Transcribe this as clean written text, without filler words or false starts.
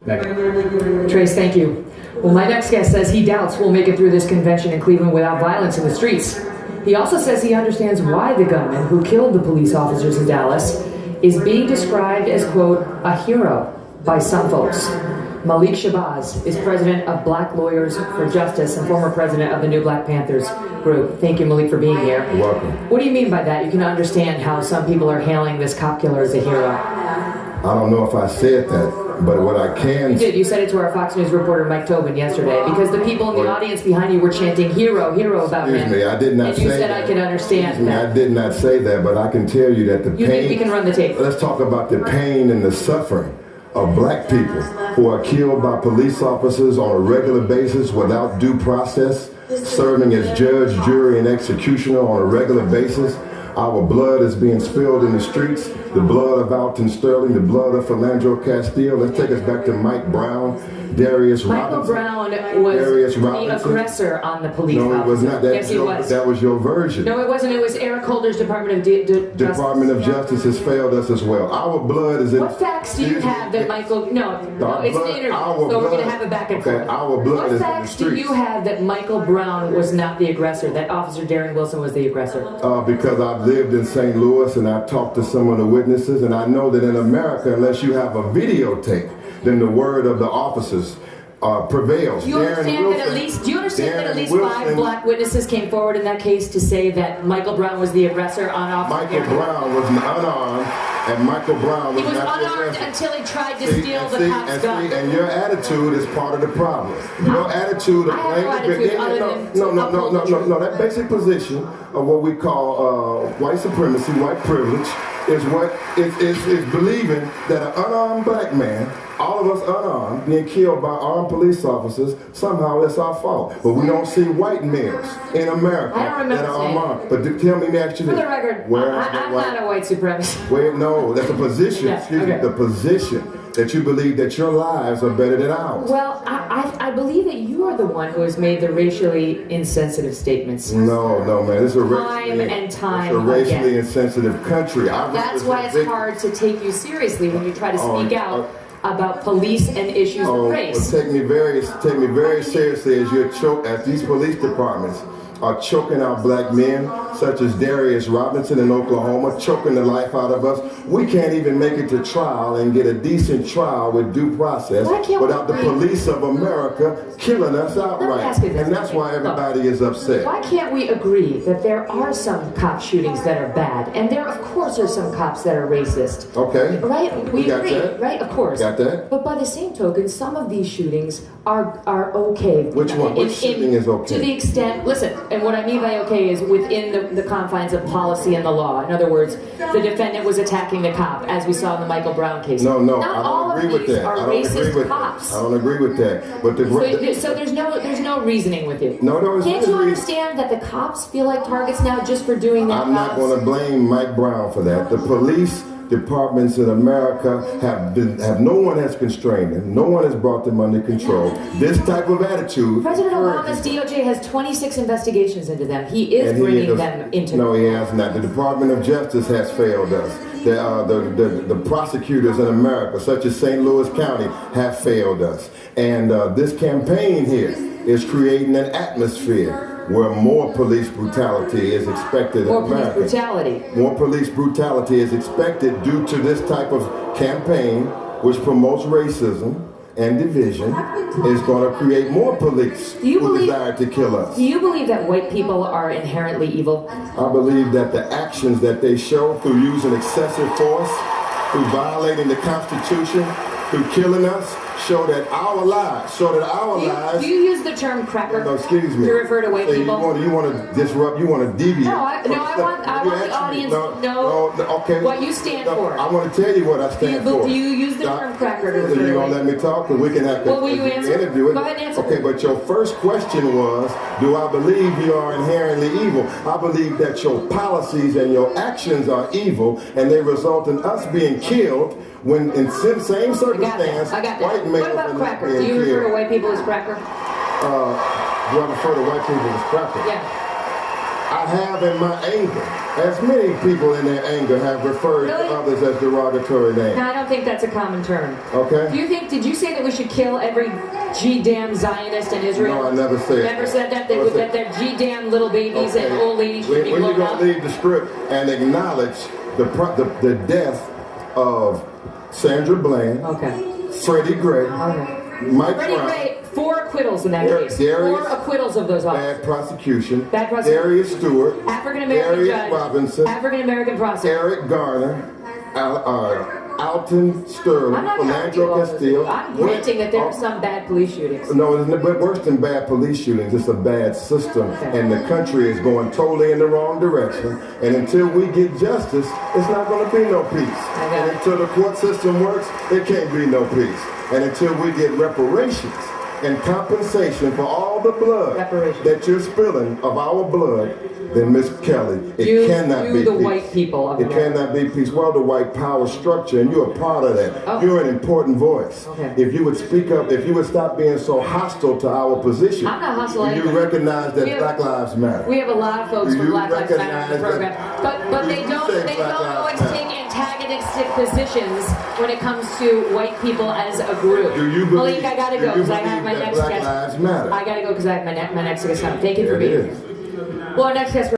Trace, thank you. Well, my next guest says he doubts we'll make it through this convention in Cleveland without violence in the streets. He also says he understands why the gunman who killed the police officers in Dallas is being described as, quote, a hero by some folks. Malik Shabazz is president of Black Lawyers for Justice and former president of the New Black Panthers group. Thank you, Malik, for being here. You're welcome. What do you mean by that? You can understand how some people are hailing this cop killer as a hero. I don't know if I said that, but what I can... You did. You said it to our Fox News reporter, Mike Tobin, yesterday, because the people in the audience behind you were chanting, hero, hero about him. Excuse me, I did not say that. And you said I could understand that. I did not say that, but I can tell you that the pain... You think we can run the tape? Let's talk about the pain and the suffering of black people who are killed by police officers on a regular basis without due process, serving as judge, jury, and executioner on a regular basis. Our blood is being spilled in the streets. The blood of Alton Sterling, the blood of Philando Castile. Let's take us back to Mike Brown, Darius Michael Robinson. Brown was the aggressor on the police officer. No, it was not. Yes, he was. That was your version. No, it wasn't. It was Eric Holder's Department of Justice. Department of Justice has failed us as well. Our blood is in... What facts do you have that Michael... No, it's an interview, so we're going to have it back and forth. Okay, our blood is in the streets. What facts do you have that Michael Brown was not the aggressor, that Officer Darren Wilson was the aggressor? Because I've lived in St. Louis and I've talked to some of the witnesses, and I know that in America, unless you have a videotape, then the word of the officers prevails. Do you understand that at least 5 black witnesses came forward in that case to say that Michael Brown was the aggressor on Officer Michael Brown was unarmed, and Michael Brown was not the aggressor. Until he tried to steal the cop's gun. And your attitude is part of the problem. Your attitude of no. That basic position of what we call white supremacy, white privilege, is what is believing that an unarmed black man, all of us unarmed, being killed by armed police officers, somehow it's our fault. But we don't see white males in America that are unarmed. But tell me, actually, for the record, I'm not a white supremacist. No, that's a position. Yeah, Excuse me, the position that you believe that your lives are better than ours. Well, I believe that you are the one who has made the racially insensitive statements. No, man. It's a racially insensitive country. That's why it's hard to take you seriously when you try to speak out about police and issues of race. Well, take me very seriously as these police departments are choking out black men, such as Darius Robinson in Oklahoma, choking the life out of us. We can't even make it to trial and get a decent trial with due process without the police of America killing us outright. And that's why everybody is upset. Why can't we agree that there are some cop shootings that are bad, and there, of course, are some cops that are racist? Okay. Right? We agree, that. Right? Of course. Got that. But by the same token, some of these shootings are okay. Which one? Which shooting is okay? To the extent, listen, and what I mean by okay is within the confines of policy and the law. In other words, the defendant was attacking the cop, as we saw in the Michael Brown case. No, Not I all don't agree of with these that. are racist cops. I don't agree with that. But So there's no reasoning with you. No, Can't you understand that the cops feel like targets now just for doing that? I'm not going to blame Mike Brown for that. The police departments in America have no one has constrained them. No one has brought them under control. This type of attitude. President Obama's DOJ has 26 investigations into them. He is bringing them into. No, he has not. The Department of Justice has failed us. The prosecutors in America, such as St. Louis County, have failed us. And this campaign here is creating an atmosphere where more police brutality is expected in America. More police brutality is expected due to this type of campaign, which promotes racism and division, is going to create more police who desire to kill us. Do you believe that white people are inherently evil? I believe that the actions that they show through using excessive force, through violating the Constitution, through killing us, show that our lives. Do you use the term cracker? No, excuse me. To refer to white people? You want to disrupt, you want to deviate. I want the audience to know what you stand for. I want to tell you what I stand for. Do you use the term cracker to refer to you going to let me talk? Or we can have to will you answer? Interview it. Go ahead and answer. Okay, but your first question was, do I believe you are inherently evil? I believe that your policies and your actions are evil, and they result in us being killed when in same circumstance, white males. What about cracker? Do you refer to white people as cracker? Do I refer to white people as cracker? Yeah. I have in my anger, as many people in their anger have referred Really? to others as derogatory names. No, I don't think that's a common term. Okay? Did you say that we should kill every G-damn Zionist in Israel? No, I never said Never said that? No, I said- That their G-damn little babies and old ladies should be When you blown gonna up? leave the script and acknowledge the death of Sandra Bland, Okay. Freddie Gray, Okay. Mike Freddie Brown, Gray, 4 acquittals in that Darius- case. 4 acquittals of those officers. bad prosecution, Bad prosecution. Darius Stewart, African-American Darius judge. Robinson, African-American prosecutor. Eric Garner, Alton Sterling, I'm not arguing Philando all those. Castillo. I'm granting that there were some bad police shootings. No, it's worse than bad police shootings. It's a bad system, and the country is going totally in the wrong direction. And until we get justice, it's not going to be no peace. Okay. And until the court system works, there can't be no peace. And until we get reparations and compensation for all the blood Reparations. that you're spilling of our blood, then Miss Kelly, it You- cannot you be the peace. white people of It America. cannot be peace. Well, the white power structure, and you're a part of that. Oh. You're an important voice. Okay. If you would speak up, if you would stop being so hostile to our position, I'm not hostile do you anymore. recognize that We have- Black Lives Matter? We have a lot of folks Do from you Black Lives Matter in recognize the program, that- but Do they you don't say Black know Lives how to Matter? take antagonistic positions when it comes to white people as a group. Do you believe, Malik, I gotta go do you because I have believe my that next Black guest. Lives Matter? I gotta go because I have my next guest on. Thank you for There it being is. here. Well, our next guest.